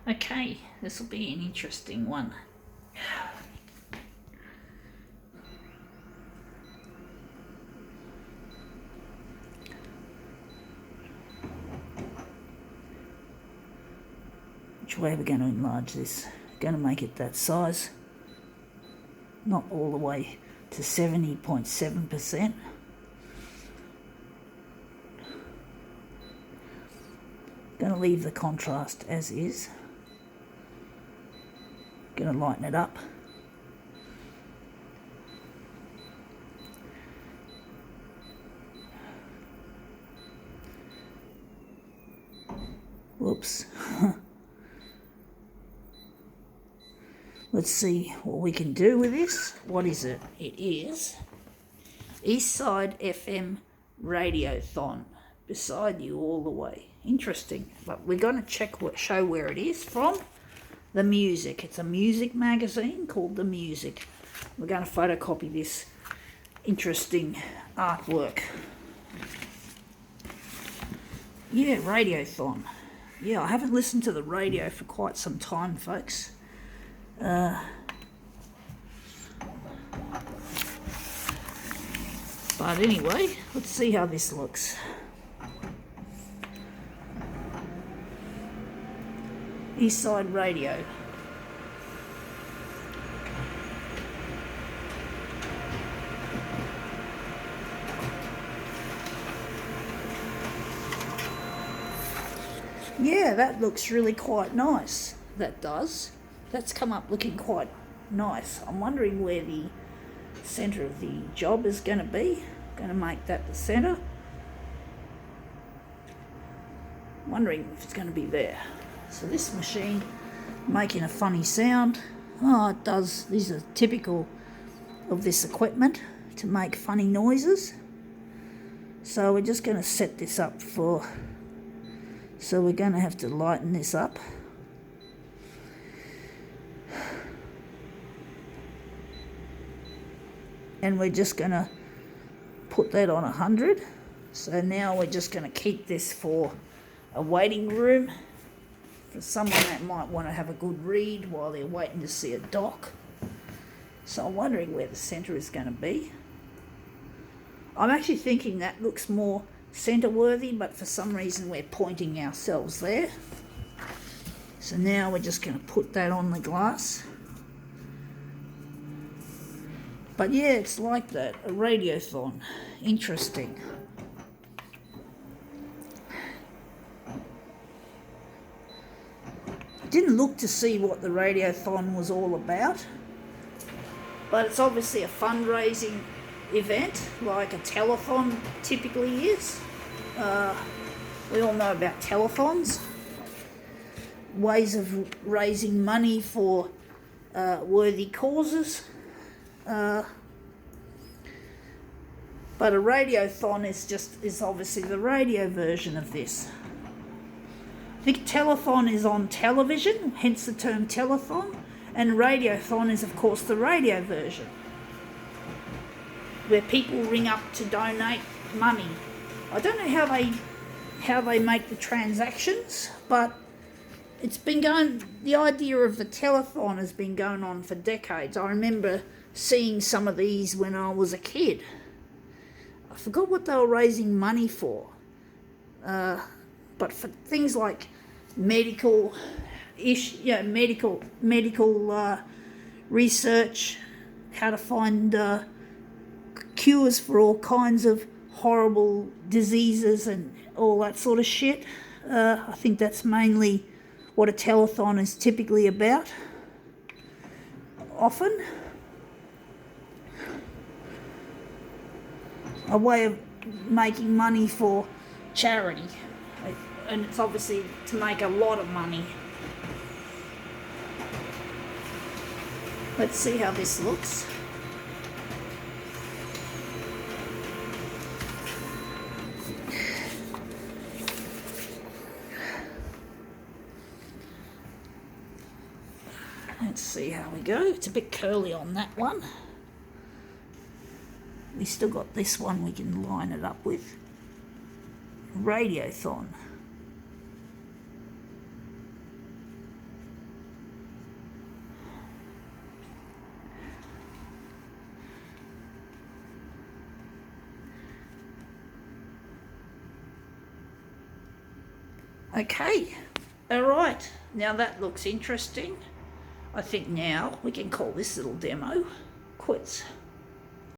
Okay, this will be an interesting one. Which way are we going to enlarge this? Going to make it that size. Not all the way to 70.7%. Going to leave the contrast as is. Going to lighten it up. Whoops. Let's see what we can do with this. What is it? It is Eastside FM Radiothon. Beside you all the way. Interesting. But we're going to show where it is from. The Music. It's a music magazine called The Music. We're going to photocopy this interesting artwork. Yeah, Radiothon. Yeah, I haven't listened to the radio for quite some time, folks. But anyway, let's see how this looks. Eastside Radio. Yeah, that looks really quite nice. That does. That's come up looking quite nice. I'm wondering where the centre of the job is going to be. Going to make that the centre. Wondering if it's going to be there. So this machine making a funny sound. Oh, it does. These are typical of this equipment to make funny noises. So we're just going to set this up for... So we're going to have to lighten this up. And we're just going to put that on 100. So now we're just going to keep this for a waiting room for someone that might want to have a good read while they're waiting to see a doc. So I'm wondering where the centre is going to be. I'm actually thinking that looks more centre worthy, but for some reason we're pointing ourselves there. So now we're just going to put that on the glass. But yeah, it's like that, a radiothon. Interesting. Didn't look to see what the radiothon was all about, but it's obviously a fundraising event like a telethon typically is. We all know about telethons, ways of raising money for worthy causes. But a radiothon is obviously the radio version of this. I think telethon is on television, hence the term telethon, and radiothon is of course the radio version, where people ring up to donate money. I don't know how they make the transactions, but it's been going. The idea of the telethon has been going on for decades. I remember seeing some of these when I was a kid. I forgot what they were raising money for, but for things like medical research, how to find cures for all kinds of horrible diseases and all that sort of shit. I think that's mainly what a telethon is typically about. Often a way of making money for charity, and it's obviously to make a lot of money. Let's see how this looks. Let's see how we go. It's a bit curly on that one. We still got this one we can line it up with. Radiothon. Okay, all right, now that looks interesting. I think now we can call this little demo quits.